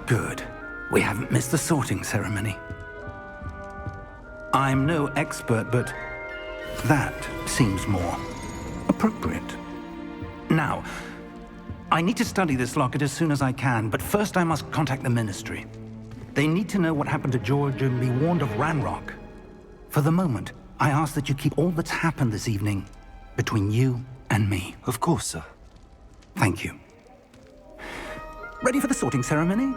Good. We haven't missed the sorting ceremony. I'm no expert, but that seems more appropriate. Now, I need to study this locket as soon as I can, but first I must contact the Ministry. They need to know what happened to George and be warned of Ranrock. For the moment, I ask that you keep all that's happened this evening between you and me. Of course, sir. Thank you. Ready for the sorting ceremony?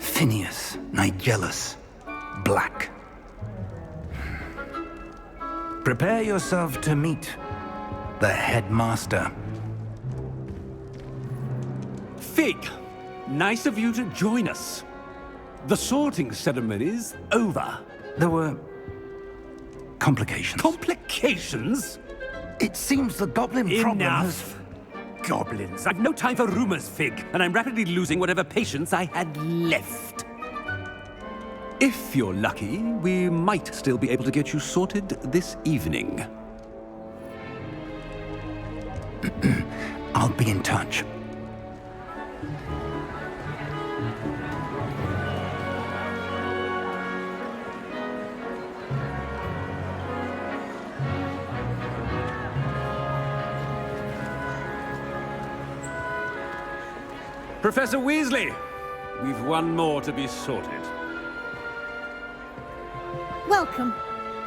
Phineas, Nigellus, Black. Prepare yourself to meet the headmaster. Fig, nice of you to join us. The sorting ceremony's over. There were complications. Complications? It seems the goblin problem has... Enough! Goblins. I've no time for rumors, Fig, and I'm rapidly losing whatever patience I had left. If you're lucky, we might still be able to get you sorted this evening. I'll be in touch. Professor Weasley, we've one more to be sorted. Welcome.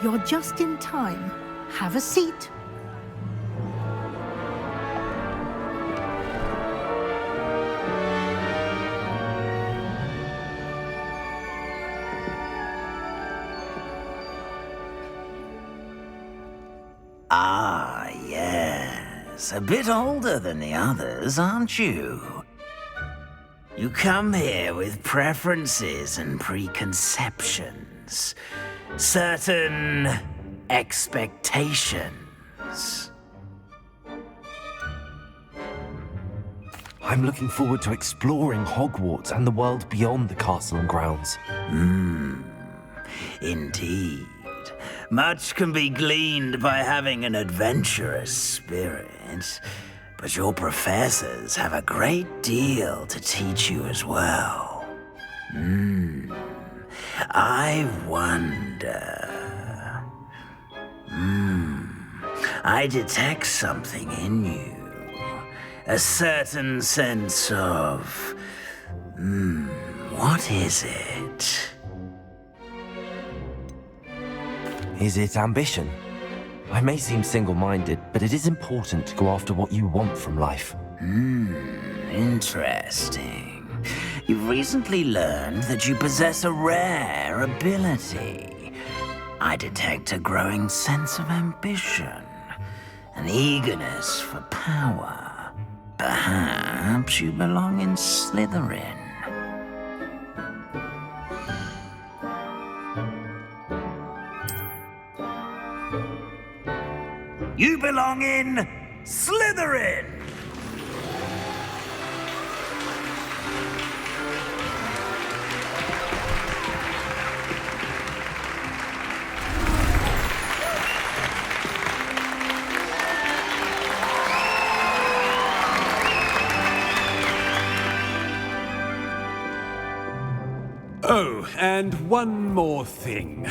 You're just in time. Have a seat. Ah, yes. A bit older than the others, aren't you? You come here with preferences and preconceptions. Certain expectations. I'm looking forward to exploring Hogwarts and the world beyond the castle and grounds. Indeed. Much can be gleaned by having an adventurous spirit, but your professors have a great deal to teach you as well. I wonder... I detect something in you. A certain sense of... what is it? Is it ambition? I may seem single-minded, but it is important to go after what you want from life. Interesting. You've recently learned that you possess a rare ability. I detect a growing sense of ambition, an eagerness for power. Perhaps you belong in Slytherin. You belong in Slytherin! Oh, and one more thing.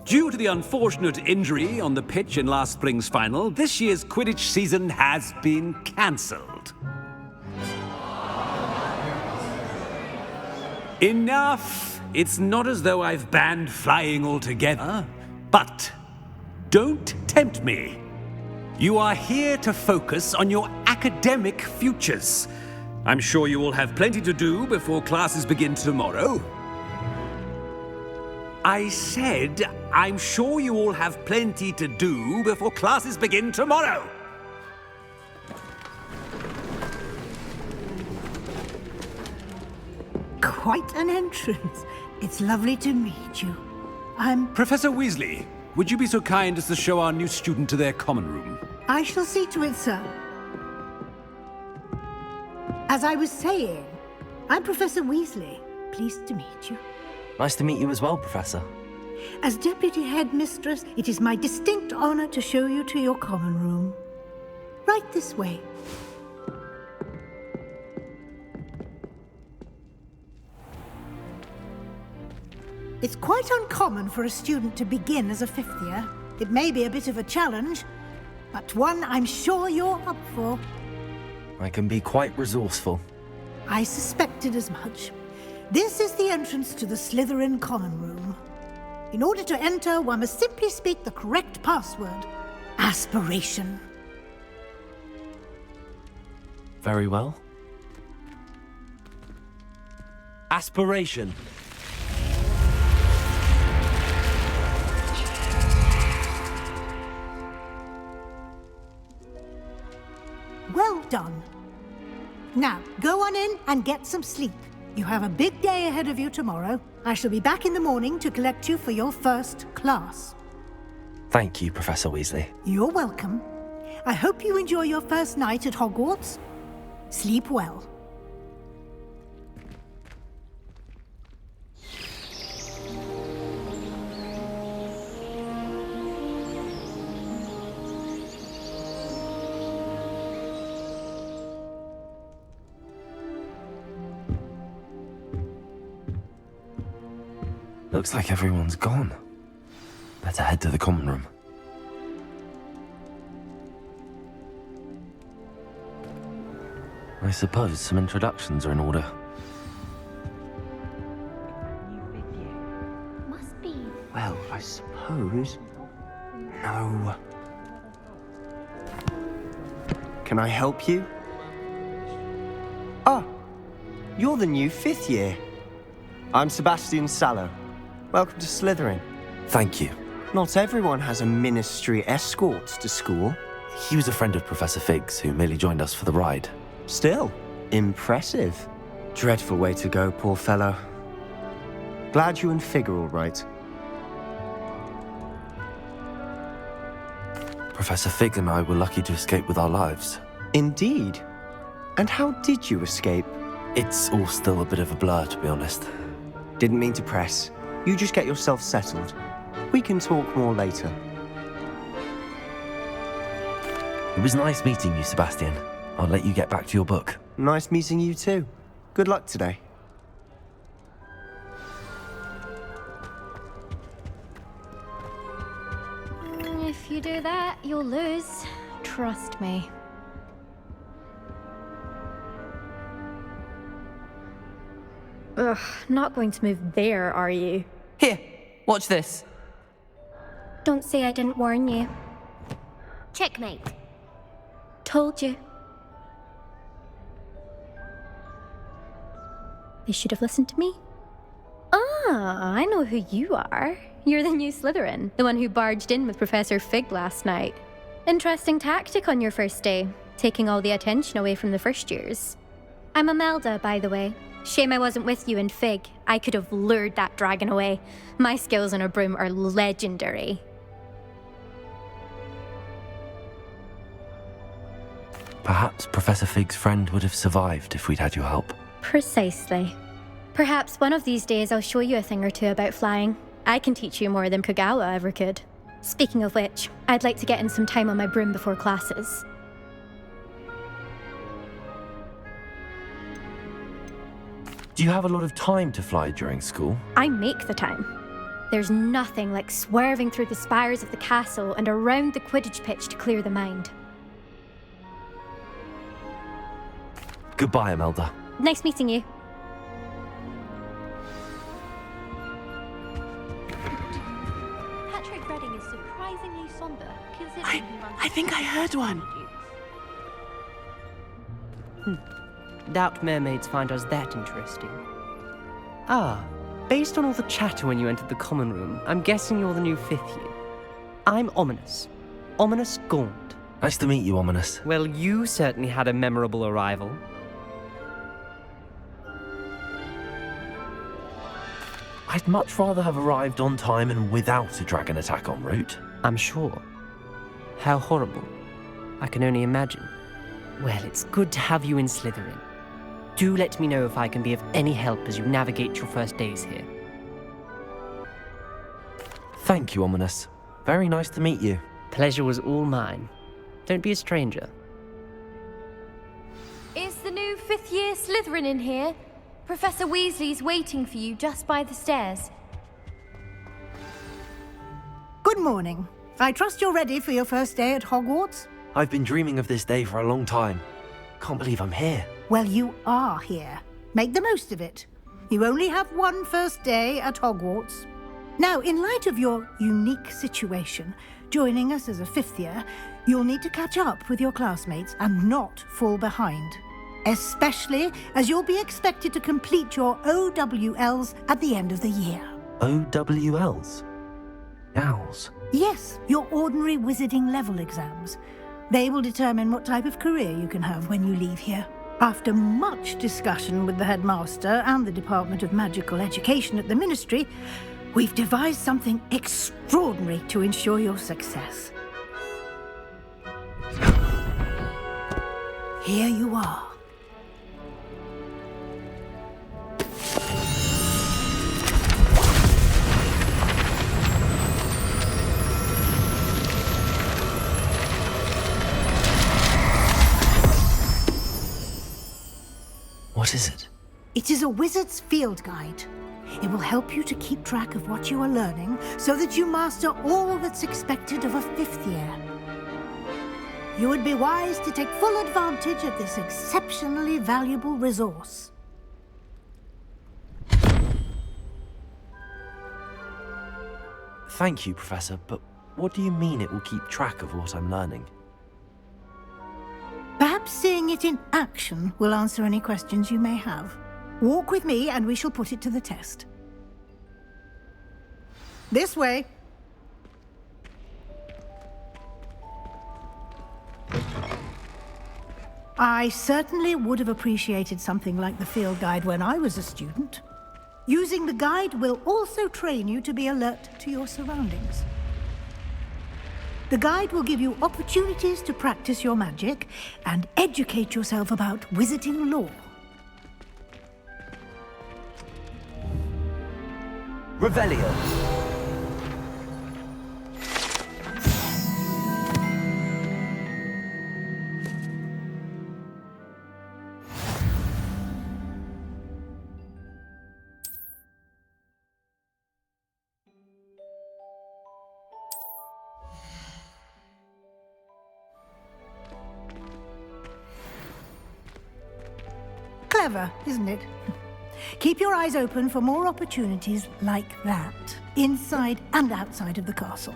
Due to the unfortunate injury on the pitch in last spring's final, this year's Quidditch season has been cancelled. Enough! It's not as though I've banned flying altogether, but don't tempt me. You are here to focus on your academic futures. I'm sure you will have plenty to do before classes begin tomorrow. I said, I'm sure you all have plenty to do before classes begin tomorrow. Quite an entrance. It's lovely to meet you. Professor Weasley, would you be so kind as to show our new student to their common room? I shall see to it, sir. As I was saying, I'm Professor Weasley. Pleased to meet you. Nice to meet you as well, Professor. As Deputy Headmistress, it is my distinct honor to show you to your common room. Right this way. It's quite uncommon for a student to begin as a fifth year. It may be a bit of a challenge, but one I'm sure you're up for. I can be quite resourceful. I suspected as much. This is the entrance to the Slytherin common room. In order to enter, one must simply speak the correct password. Aspiration. Very well. Aspiration. Well done. Now, go on in and get some sleep. You have a big day ahead of you tomorrow. I shall be back in the morning to collect you for your first class. Thank you, Professor Weasley. You're welcome. I hope you enjoy your first night at Hogwarts. Sleep well. Looks like everyone's gone. Better head to the common room. I suppose some introductions are in order. Must be. Well, I suppose. No. Can I help you? Ah, you're the new fifth year. I'm Sebastian Sallow. Welcome to Slytherin. Thank you. Not everyone has a ministry escort to school. He was a friend of Professor Fig's who merely joined us for the ride. Still, impressive. Dreadful way to go, poor fellow. Glad you and Fig are all right. Professor Fig and I were lucky to escape with our lives. Indeed. And how did you escape? It's all still a bit of a blur, to be honest. Didn't mean to press. You just get yourself settled. We can talk more later. It was nice meeting you, Sebastian. I'll let you get back to your book. Nice meeting you too. Good luck today. If you do that, you'll lose. Trust me. Ugh, not going to move there, are you? Here, watch this. Don't say I didn't warn you. Checkmate. Told you. They should have listened to me. Ah, I know who you are. You're the new Slytherin, the one who barged in with Professor Fig last night. Interesting tactic on your first day, taking all the attention away from the first years. I'm Imelda, by the way. Shame I wasn't with you in Fig. I could have lured that dragon away. My skills on a broom are legendary. Perhaps Professor Fig's friend would have survived if we'd had your help. Precisely. Perhaps one of these days I'll show you a thing or two about flying. I can teach you more than Kagawa ever could. Speaking of which, I'd like to get in some time on my broom before classes. Do you have a lot of time to fly during school? I make the time. There's nothing like swerving through the spires of the castle and around the Quidditch pitch to clear the mind. Goodbye, Imelda. Nice meeting you. Patrick Redding is surprisingly somber, considering he runs... I think I heard one. Doubt mermaids find us that interesting. Ah, based on all the chatter when you entered the common room, I'm guessing you're the new fifth year. I'm Ominous. Ominous Gaunt. Nice to meet you, Ominous. Well, you certainly had a memorable arrival. I'd much rather have arrived on time and without a dragon attack en route. I'm sure. How horrible. I can only imagine. Well, it's good to have you in Slytherin. Do let me know if I can be of any help as you navigate your first days here. Thank you, Ominous. Very nice to meet you. Pleasure was all mine. Don't be a stranger. Is the new fifth-year Slytherin in here? Professor Weasley's waiting for you just by the stairs. Good morning. I trust you're ready for your first day at Hogwarts? I've been dreaming of this day for a long time. Can't believe I'm here. Well, you are here. Make the most of it. You only have one first day at Hogwarts. Now, in light of your unique situation, joining us as a fifth year, you'll need to catch up with your classmates and not fall behind. Especially as you'll be expected to complete your OWLs at the end of the year. OWLs? Owls? Yes, your ordinary wizarding level exams. They will determine what type of career you can have when you leave here. After much discussion with the headmaster and the Department of Magical Education at the Ministry, we've devised something extraordinary to ensure your success. Here you are. What is it? It is a wizard's field guide. It will help you to keep track of what you are learning so that you master all that's expected of a fifth year. You would be wise to take full advantage of this exceptionally valuable resource. Thank you, Professor, but what do you mean it will keep track of what I'm learning? Perhaps seeing it in action will answer any questions you may have. Walk with me and we shall put it to the test. This way. I certainly would have appreciated something like the field guide when I was a student. Using the guide will also train you to be alert to your surroundings. The guide will give you opportunities to practice your magic and educate yourself about wizarding lore. Revelio. Clever, isn't it? Keep your eyes open for more opportunities like that, inside and outside of the castle.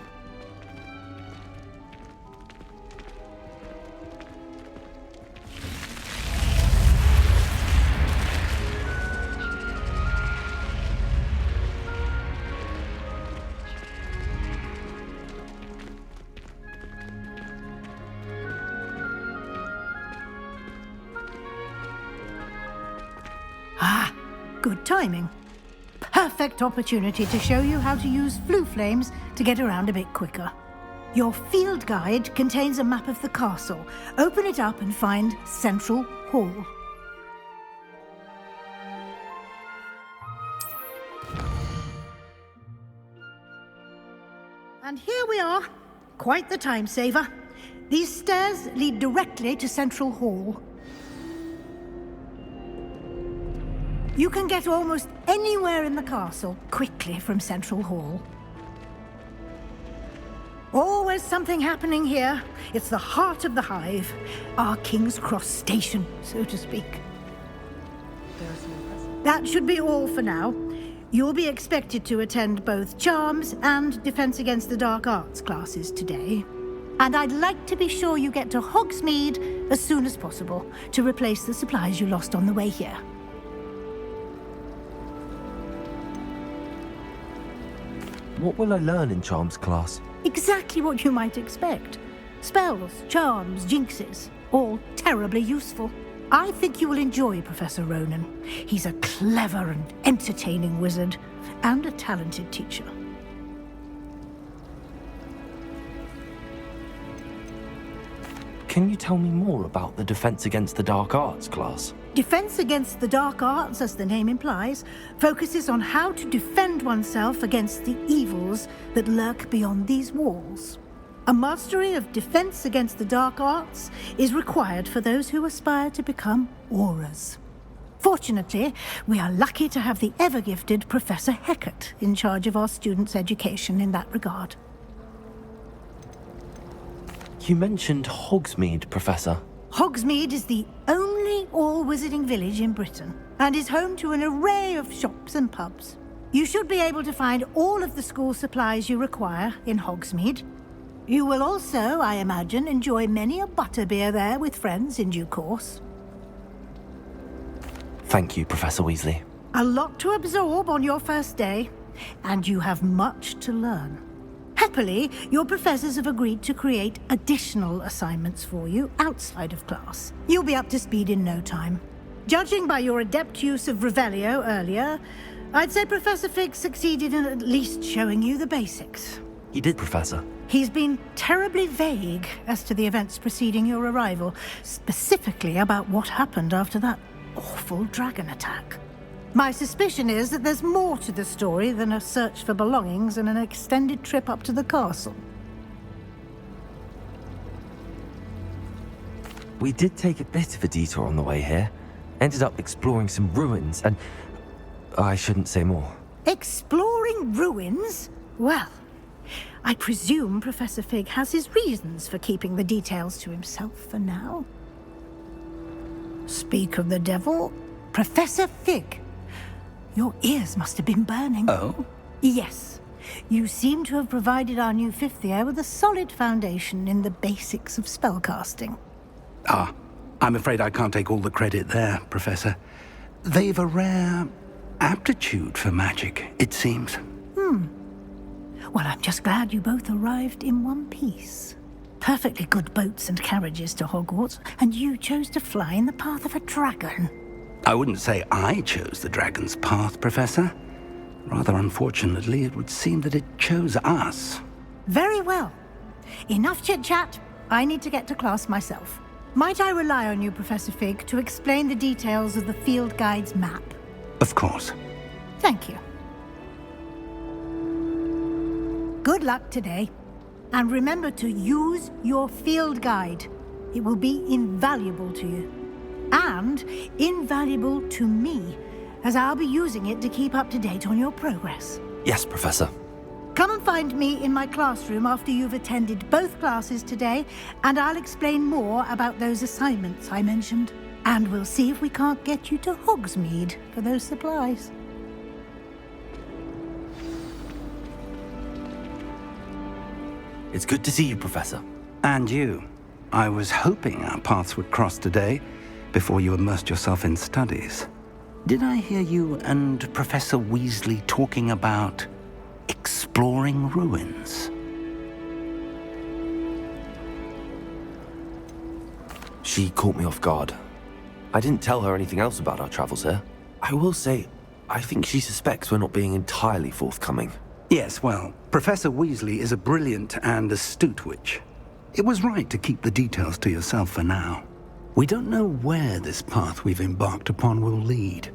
Ah, good timing. Perfect opportunity to show you how to use flue flames to get around a bit quicker. Your field guide contains a map of the castle. Open it up and find Central Hall. And here we are. Quite the time saver. These stairs lead directly to Central Hall. You can get almost anywhere in the castle quickly from Central Hall. Always something happening here. It's the heart of the hive, our King's Cross station, so to speak. That should be all for now. You'll be expected to attend both Charms and Defense Against the Dark Arts classes today. And I'd like to be sure you get to Hogsmeade as soon as possible to replace the supplies you lost on the way here. What will I learn in Charms class? Exactly what you might expect. Spells, charms, jinxes, all terribly useful. I think you will enjoy Professor Ronan. He's a clever and entertaining wizard, and a talented teacher. Can you tell me more about the Defense Against the Dark Arts class? Defense against the dark arts, as the name implies, focuses on how to defend oneself against the evils that lurk beyond these walls. A mastery of defense against the dark arts is required for those who aspire to become auras. Fortunately, we are lucky to have the ever-gifted Professor Hecat in charge of our students' education in that regard. You mentioned Hogsmeade, Professor. Hogsmeade is the only all-wizarding village in Britain and is home to an array of shops and pubs. You should be able to find all of the school supplies you require in Hogsmeade. You will also, I imagine, enjoy many a butterbeer there with friends in due course. Thank you, Professor Weasley. A lot to absorb on your first day, and you have much to learn. Happily, your professors have agreed to create additional assignments for you outside of class. You'll be up to speed in no time. Judging by your adept use of Revelio earlier, I'd say Professor Fig succeeded in at least showing you the basics. He did, Professor. He's been terribly vague as to the events preceding your arrival, specifically about what happened after that awful dragon attack. My suspicion is that there's more to the story than a search for belongings and an extended trip up to the castle. We did take a bit of a detour on the way here. Ended up exploring some ruins and... I shouldn't say more. Exploring ruins? Well, I presume Professor Fig has his reasons for keeping the details to himself for now. Speak of the devil, Professor Fig. Your ears must have been burning. Oh? Yes. You seem to have provided our new fifth year with a solid foundation in the basics of spellcasting. Ah, I'm afraid I can't take all the credit there, Professor. They've a rare aptitude for magic, it seems. Well, I'm just glad you both arrived in one piece. Perfectly good boats and carriages to Hogwarts, and you chose to fly in the path of a dragon. I wouldn't say I chose the dragon's path, Professor. Rather unfortunately, it would seem that it chose us. Very well. Enough chit-chat. I need to get to class myself. Might I rely on you, Professor Fig, to explain the details of the field guide's map? Of course. Thank you. Good luck today. And remember to use your field guide. It will be invaluable to you. And invaluable to me, as I'll be using it to keep up to date on your progress. Yes, Professor. Come and find me in my classroom after you've attended both classes today, and I'll explain more about those assignments I mentioned. And we'll see if we can't get you to Hogsmeade for those supplies. It's good to see you, Professor. And you. I was hoping our paths would cross today, before you immersed yourself in studies. Did I hear you and Professor Weasley talking about exploring ruins? She caught me off guard. I didn't tell her anything else about our travels here. I will say, I think she suspects we're not being entirely forthcoming. Yes, well, Professor Weasley is a brilliant and astute witch. It was right to keep the details to yourself for now. We don't know where this path we've embarked upon will lead.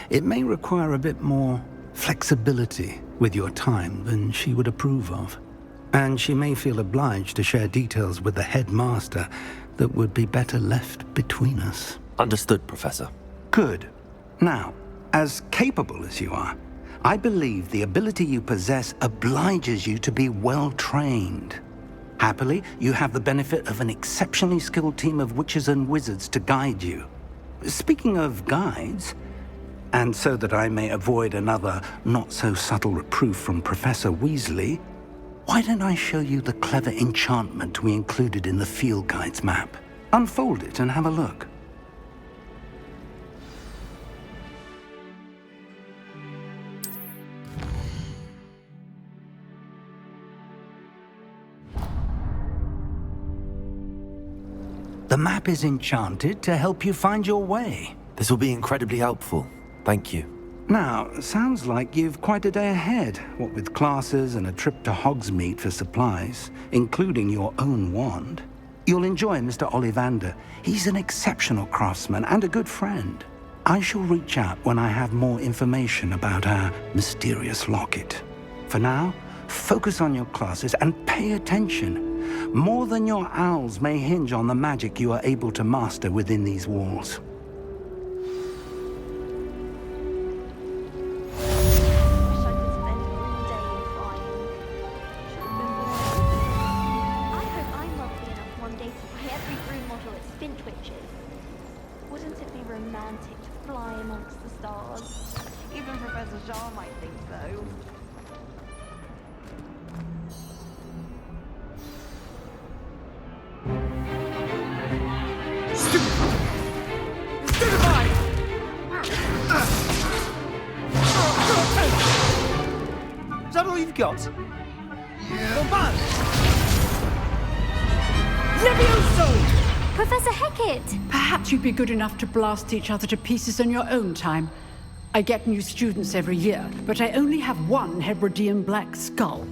It may require a bit more flexibility with your time than she would approve of. And she may feel obliged to share details with the headmaster that would be better left between us. Understood, Professor. Good. Now, as capable as you are, I believe the ability you possess obliges you to be well-trained. Happily, you have the benefit of an exceptionally skilled team of witches and wizards to guide you. Speaking of guides, and so that I may avoid another not-so-subtle reproof from Professor Weasley, why don't I show you the clever enchantment we included in the field guide's map? Unfold it and have a look. The map is enchanted to help you find your way. This will be incredibly helpful. Thank you. Now, sounds like you've quite a day ahead, what with classes and a trip to Hogsmeade for supplies, including your own wand. You'll enjoy Mr. Ollivander. He's an exceptional craftsman and a good friend. I shall reach out when I have more information about our mysterious locket. For now, focus on your classes and pay attention. More than your owls may hinge on the magic you are able to master within these walls. Wouldn't it be romantic to fly amongst the stars? Even Professor Jean might think so. Is that all you've got? Levioso! Professor Hecat! Perhaps you'd be good enough to blast each other to pieces in your own time. I get new students every year, but I only have one Hebridean black skull.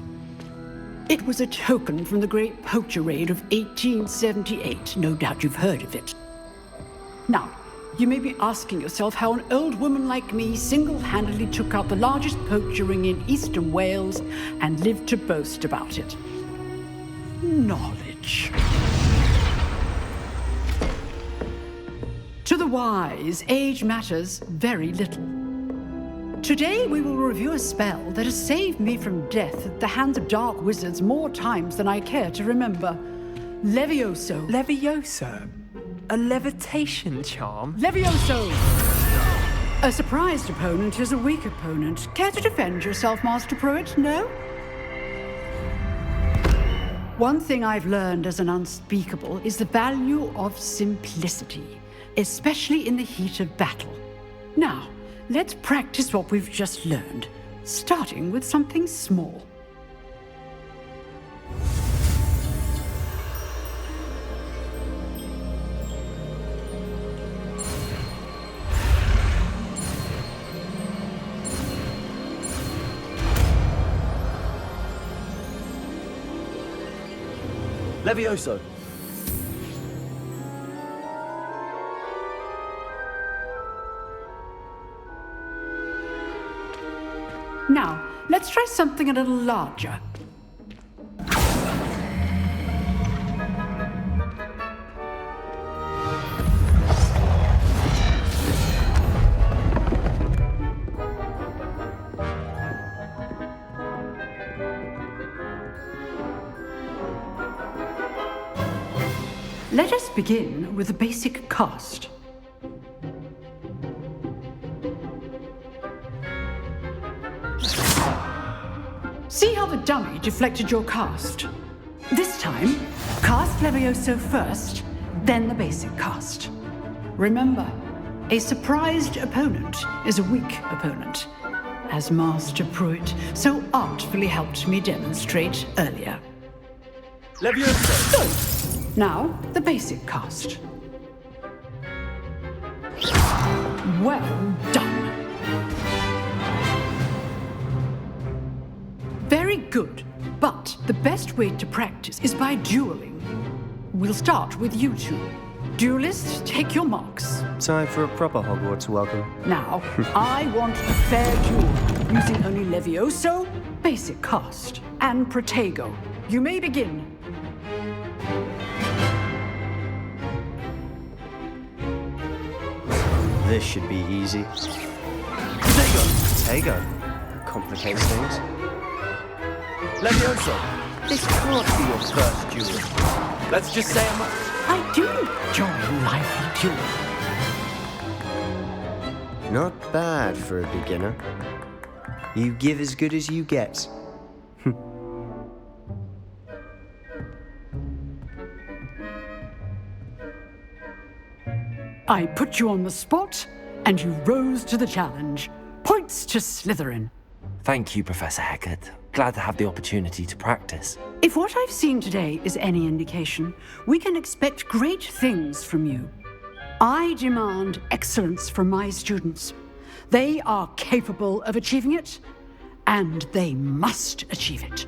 It was a token from the Great Poacher Raid of 1878. No doubt you've heard of it. Now, you may be asking yourself how an old woman like me single-handedly took out the largest poacher ring in eastern Wales and lived to boast about it. Knowledge. To the wise, age matters very little. Today we will review a spell that has saved me from death at the hands of dark wizards more times than I care to remember. Levioso. Levioso? A levitation charm? Levioso! A surprised opponent is a weak opponent. Care to defend yourself, Master Pruitt? No? One thing I've learned as an unspeakable is the value of simplicity, especially in the heat of battle. Now, let's practice what we've just learned, starting with something small. Levioso! Now, let's try something a little larger. Let us begin with a basic cast. See how the dummy deflected your cast? This time, cast Levioso first, then the basic cast. Remember, a surprised opponent is a weak opponent, as Master Pruitt so artfully helped me demonstrate earlier. Levioso! Now, the basic cast. Well done. Very good, but the best way to practice is by dueling. We'll start with you two. Duelists, take your marks. Time for a proper Hogwarts welcome. Now, I want a fair duel, using only Levioso, basic cast, and Protego. You may begin. This should be easy. Protego. Complicates things. Levioso! This can't be your first duel. Let's just say I do enjoy lively dueling. Not bad for a beginner. You give as good as you get. I put you on the spot, and you rose to the challenge. Points to Slytherin. Thank you, Professor Hecat. Glad to have the opportunity to practice. If what I've seen today is any indication, we can expect great things from you. I demand excellence from my students. They are capable of achieving it, and they must achieve it.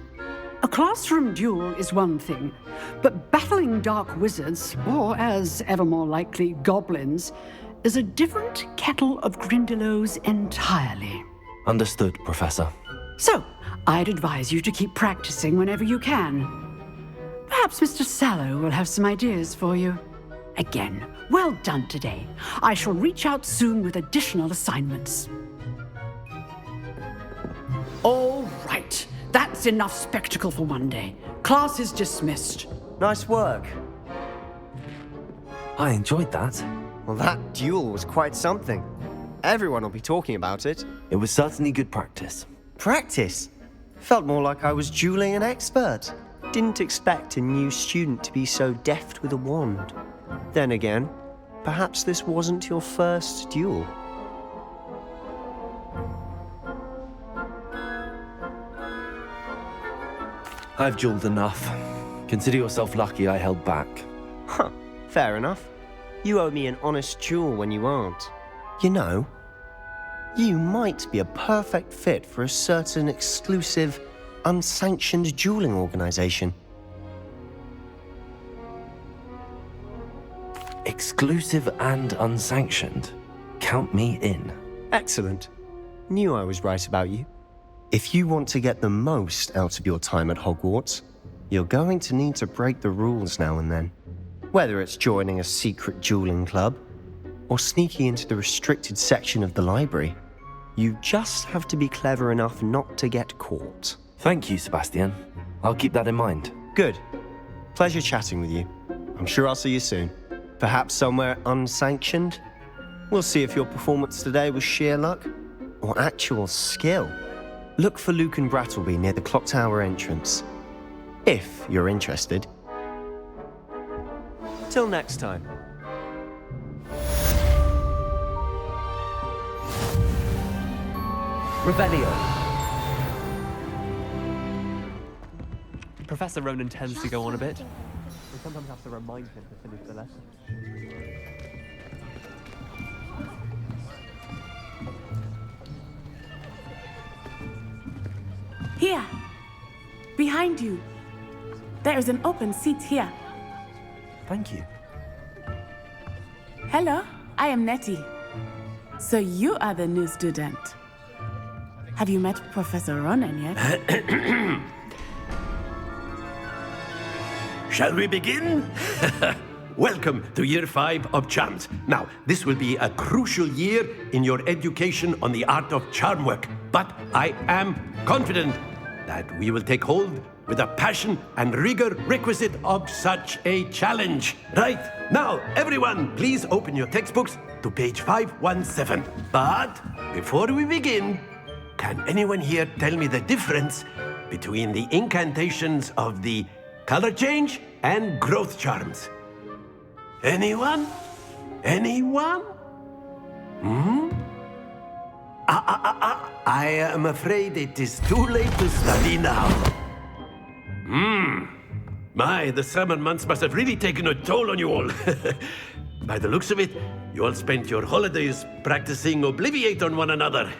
A classroom duel is one thing, but battling dark wizards, or as ever more likely, goblins, is a different kettle of Grindylows entirely. Understood, Professor. So, I'd advise you to keep practicing whenever you can. Perhaps Mr. Sallow will have some ideas for you. Again, well done today. I shall reach out soon with additional assignments. All right. That's enough spectacle for one day. Class is dismissed. Nice work. I enjoyed that. Well, that duel was quite something. Everyone will be talking about it. It was certainly good practice. Practice? Felt more like I was dueling an expert. Didn't expect a new student to be so deft with a wand. Then again, perhaps this wasn't your first duel. I've dueled enough. Consider yourself lucky I held back. Huh, fair enough. You owe me an honest duel when you aren't. You know, you might be a perfect fit for a certain exclusive, unsanctioned dueling organization. Exclusive and unsanctioned. Count me in. Excellent. Knew I was right about you. If you want to get the most out of your time at Hogwarts, you're going to need to break the rules now and then. Whether it's joining a secret dueling club, or sneaking into the restricted section of the library, you just have to be clever enough not to get caught. Thank you, Sebastian. I'll keep that in mind. Good. Pleasure chatting with you. I'm sure I'll see you soon. Perhaps somewhere unsanctioned? We'll see if your performance today was sheer luck or actual skill. Look for Luke and Brattleby near the clock tower entrance, if you're interested. Till next time. Revelio. Professor Ronan tends to go on a bit. We sometimes have to remind him to finish the lesson. Here, behind you. There is an open seat here. Thank you. Hello, I am Nettie. So you are the new student. Have you met Professor Ronan yet? Shall we begin? Welcome to Year 5 of Charms. Now, this will be a crucial year in your education on the art of charm work, but I am confident that we will take hold with the passion and rigor requisite of such a challenge. Right, now, everyone, please open your textbooks to page 517. But before we begin, can anyone here tell me the difference between the incantations of the color change and growth charms? Anyone? Anyone? I am afraid it is too late to study now. My, the summer months must have really taken a toll on you all. By the looks of it, you all spent your holidays practicing Obliviate on one another.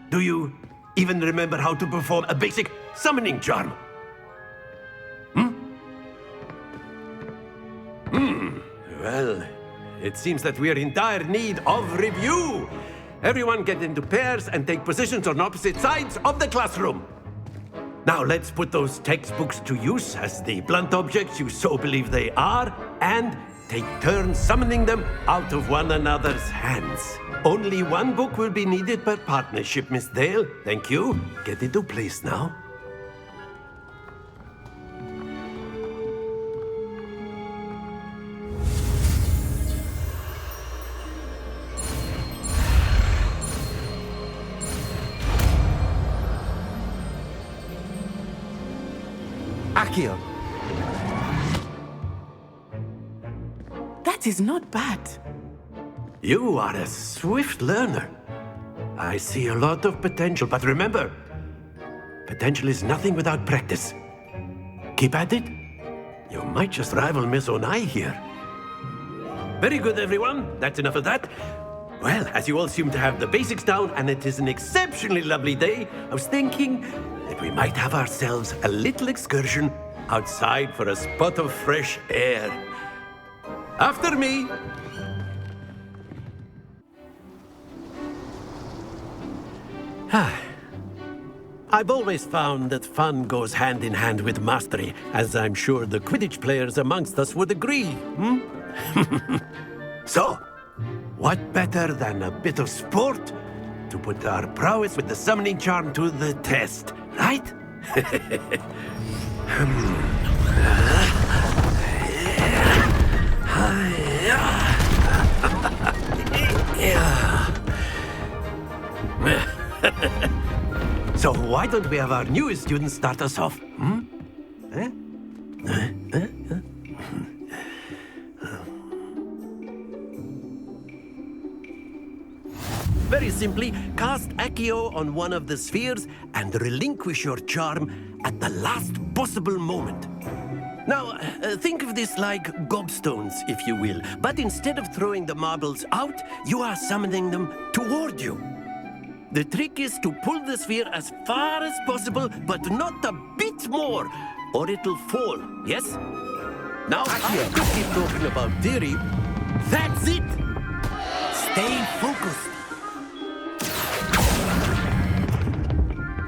Do you even remember how to perform a basic summoning charm? Well, it seems that we are in dire need of review. Everyone get into pairs and take positions on opposite sides of the classroom. Now let's put those textbooks to use as the blunt objects you so believe they are, and take turns summoning them out of one another's hands. Only one book will be needed per partnership, Miss Dale. Thank you. Get into place now. Accio. That is not bad. You are a swift learner. I see a lot of potential, but remember, potential is nothing without practice. Keep at it. You might just rival Miss Onai here. Very good, everyone. That's enough of that. Well, as you all seem to have the basics down and it is an exceptionally lovely day, I was thinking that we might have ourselves a little excursion outside for a spot of fresh air. After me! I've always found that fun goes hand in hand with mastery, as I'm sure the Quidditch players amongst us would agree, So, what better than a bit of sport to put our prowess with the summoning charm to the test, right? So why don't we have our newest student start us off? Very simply, cast Accio on one of the spheres and relinquish your charm at the last possible moment. Now, think of this like gobstones, if you will, but instead of throwing the marbles out, you are summoning them toward you. The trick is to pull the sphere as far as possible, but not a bit more, or it'll fall, yes? Now, I could keep talking about theory. That's it! Stay focused.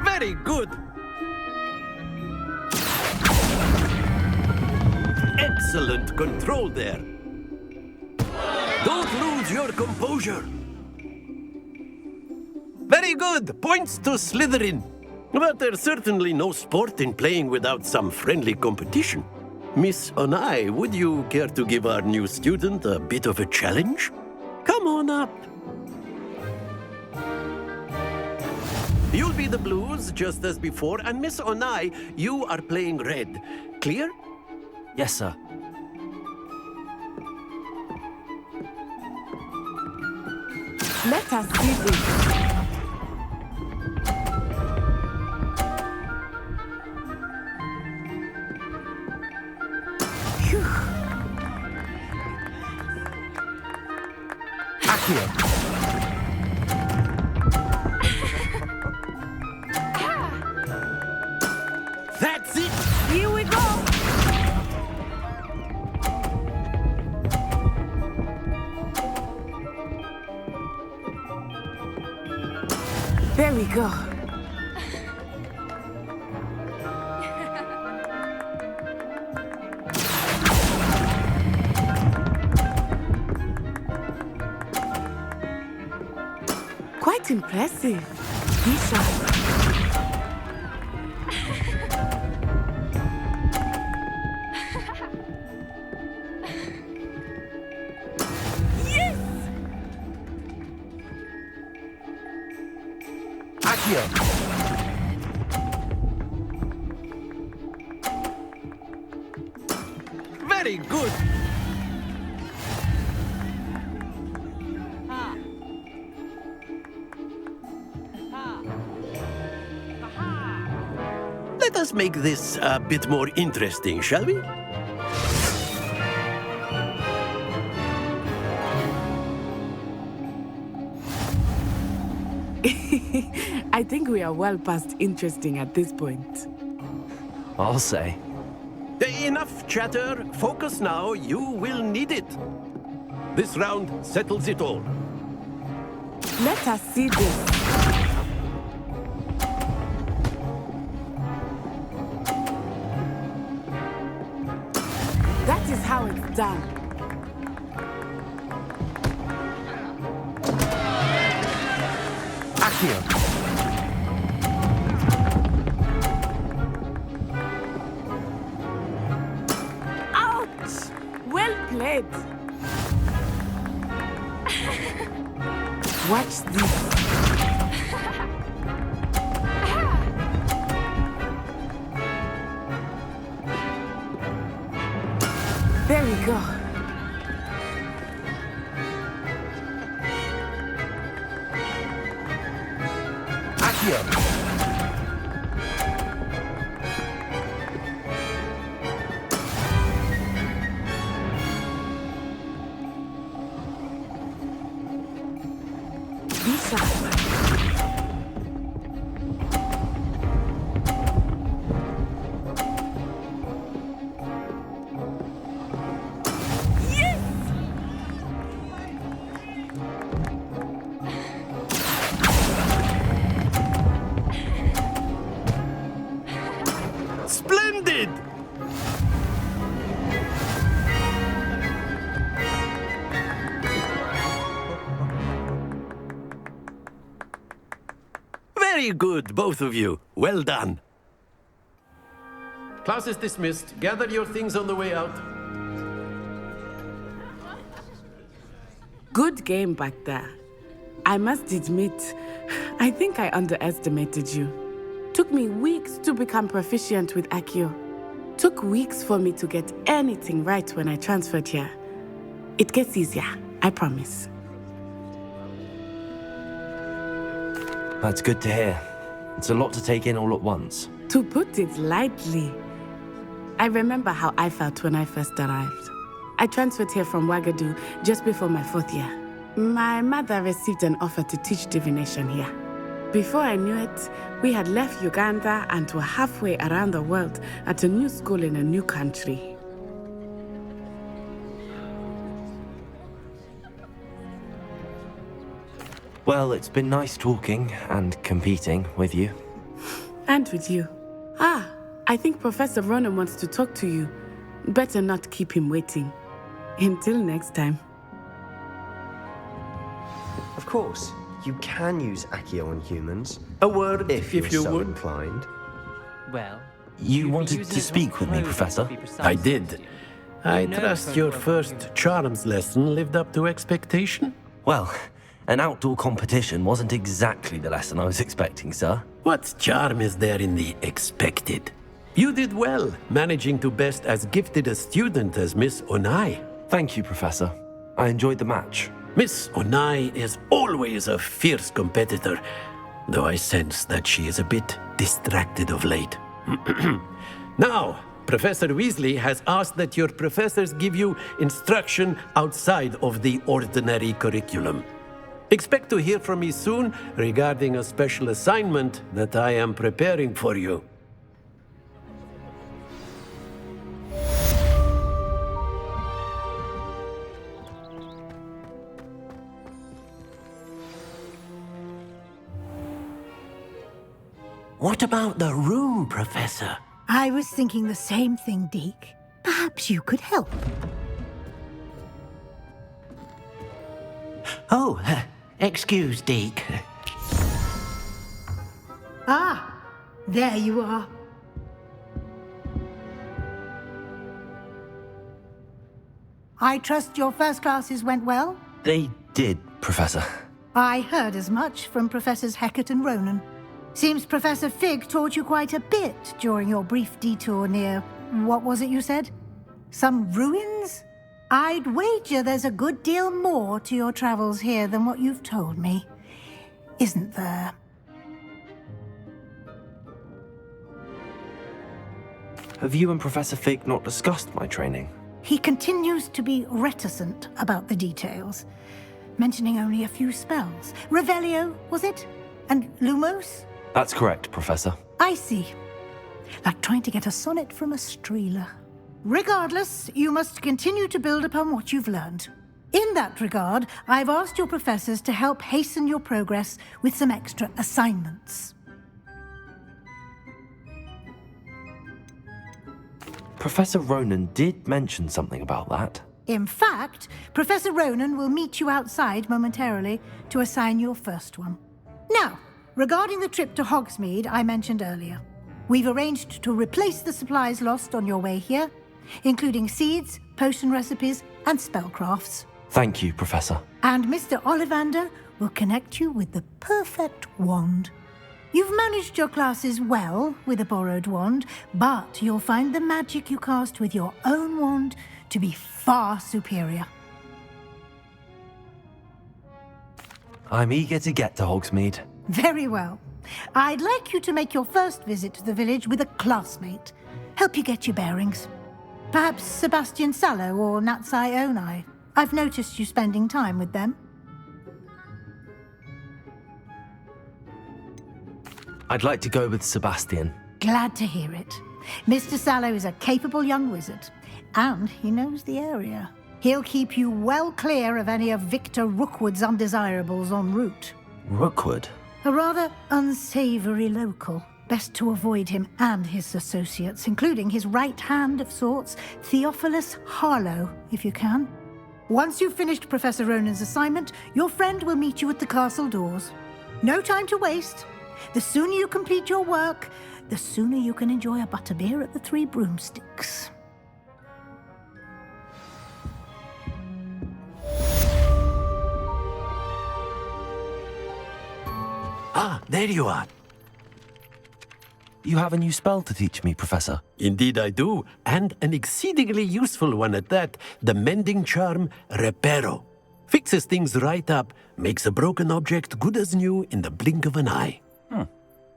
Very good. Excellent control there. Don't lose your composure. Very good. Points to Slytherin. But there's certainly no sport in playing without some friendly competition. Miss Onai, would you care to give our new student a bit of a challenge? Come on up. You'll be the blues, just as before, and Miss Onai, you are playing red. Clear? Yes, sir. Let us see this. That's it! Here we go! There we go. Quite impressive. Be sharp. Very good. Let us make this a bit more interesting, shall we? I think we are well past interesting at this point. I'll say. Enough chatter. Focus now. You will need it. This round settles it all. Let us see this. That is how it's done. Accio. Ouch! Well played. Watch this. There we go. Accio. be shy. Splendid! Very good, both of you. Well done. Class is dismissed. Gather your things on the way out. Good game back there. I must admit, I think I underestimated you. Took me weeks to become proficient with Accio. Took weeks for me to get anything right when I transferred here. It gets easier, I promise. That's good to hear. It's a lot to take in all at once. To put it lightly, I remember how I felt when I first arrived. I transferred here from Wagadu just before my 4th year. My mother received an offer to teach divination here. Before I knew it, we had left Uganda and were halfway around the world at a new school in a new country. Well, it's been nice talking and competing with you. And with you. I think Professor Ronan wants to talk to you. Better not keep him waiting. Until next time. Of course, you can use Accio on humans. A word, if you you're so would. inclined. Well, You wanted to speak with me, Professor? I did. I trust your first charms lesson lived up to expectation? Well, an outdoor competition wasn't exactly the lesson I was expecting, sir. What charm is there in the expected? You did well, managing to best as gifted a student as Miss Onai. Thank you, Professor. I enjoyed the match. Miss Onai is always a fierce competitor, though I sense that she is a bit distracted of late. Now, Professor Weasley has asked that your professors give you instruction outside of the ordinary curriculum. Expect to hear from me soon regarding a special assignment that I am preparing for you. What about the room, Professor? I was thinking the same thing, Deke. Perhaps you could help. Oh, excuse, Deke. Ah, there you are. I trust your first classes went well? They did, Professor. I heard as much from Professors Hecat and Ronan. Seems Professor Fig taught you quite a bit during your brief detour near... what was it you said? Some ruins? I'd wager there's a good deal more to your travels here than what you've told me. Isn't there? Have you and Professor Fig not discussed my training? He continues to be reticent about the details, mentioning only a few spells. Revelio, was it? And Lumos? That's correct, Professor. I see. Like trying to get a sonnet from a streeler. Regardless, you must continue to build upon what you've learned. In that regard, I've asked your professors to help hasten your progress with some extra assignments. Professor Ronan did mention something about that. In fact, Professor Ronan will meet you outside momentarily to assign your first one. Now, regarding the trip to Hogsmeade I mentioned earlier, we've arranged to replace the supplies lost on your way here, including seeds, potion recipes, and spellcrafts. Thank you, Professor. And Mr. Ollivander will connect you with the perfect wand. You've managed your classes well with a borrowed wand, but you'll find the magic you cast with your own wand to be far superior. I'm eager to get to Hogsmeade. Very well. I'd like you to make your first visit to the village with a classmate. Help you get your bearings. Perhaps Sebastian Sallow or Natsai Onai. I've noticed you spending time with them. I'd like to go with Sebastian. Glad to hear it. Mr. Sallow is a capable young wizard, and he knows the area. He'll keep you well clear of any of Victor Rookwood's undesirables en route. Rookwood? A rather unsavory local. Best to avoid him and his associates, including his right hand of sorts, Theophilus Harlow, if you can. Once you've finished Professor Ronan's assignment, your friend will meet you at the castle doors. No time to waste. The sooner you complete your work, the sooner you can enjoy a butterbeer at the Three Broomsticks. Ah, there you are. You have a new spell to teach me, Professor. Indeed I do, and an exceedingly useful one at that. The mending charm, Reparo. Fixes things right up, makes a broken object good as new in the blink of an eye.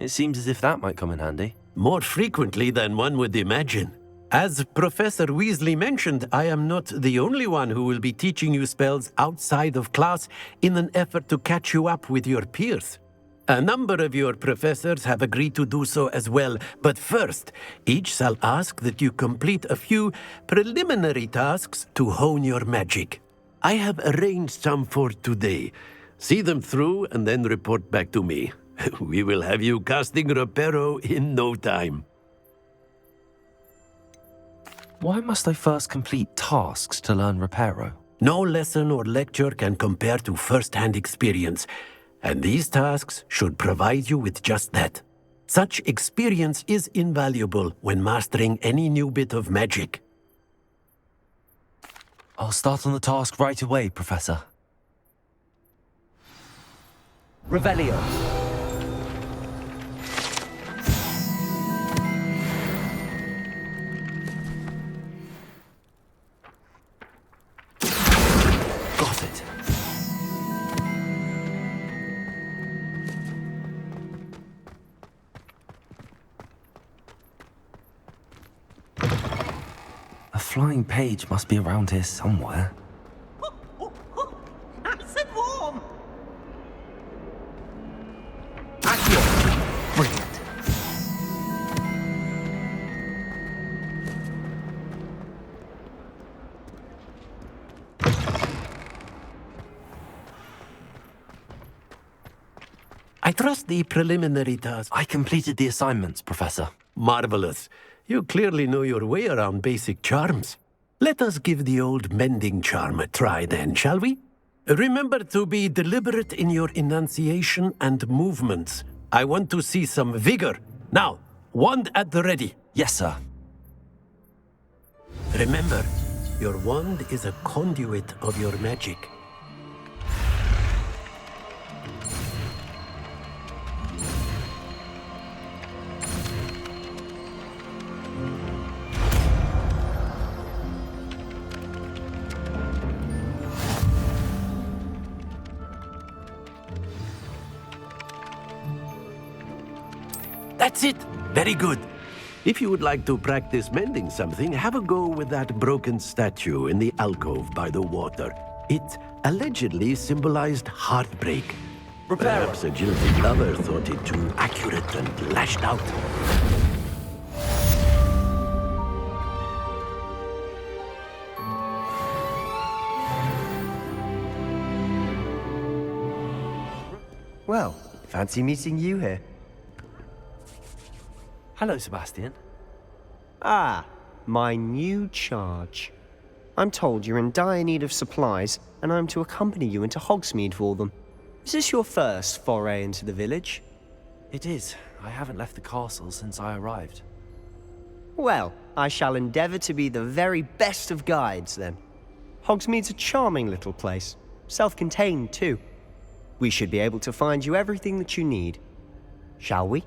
It seems as if that might come in handy. More frequently than one would imagine. As Professor Weasley mentioned, I am not the only one who will be teaching you spells outside of class in an effort to catch you up with your peers. A number of your professors have agreed to do so as well, but first, each shall ask that you complete a few preliminary tasks to hone your magic. I have arranged some for today. See them through and then report back to me. We will have you casting Reparo in no time. Why must I first complete tasks to learn Reparo? No lesson or lecture can compare to first-hand experience. And these tasks should provide you with just that. Such experience is invaluable when mastering any new bit of magic. I'll start on the task right away, Professor. Revelio. Got it. A flying page must be around here somewhere. Nice and warm. Accio! Brilliant. I trust the preliminary task. I completed the assignments, Professor. Marvelous. You clearly know your way around basic charms. Let us give the old mending charm a try then, shall we? Remember to be deliberate in your enunciation and movements. I want to see some vigor. Now, wand at the ready. Yes, sir. Remember, your wand is a conduit of your magic. That's it. Very good. If you would like to practice mending something, have a go with that broken statue in the alcove by the water. It allegedly symbolized heartbreak. Perhaps a jilted lover thought it too accurate and lashed out. Well, fancy meeting you here. Hello, Sebastian. Ah, my new charge. I'm told you're in dire need of supplies, and I'm to accompany you into Hogsmeade for them. Is this your first foray into the village? It is. I haven't left the castle since I arrived. Well, I shall endeavour to be the very best of guides, then. Hogsmeade's a charming little place. Self-contained, too. We should be able to find you everything that you need. Shall we?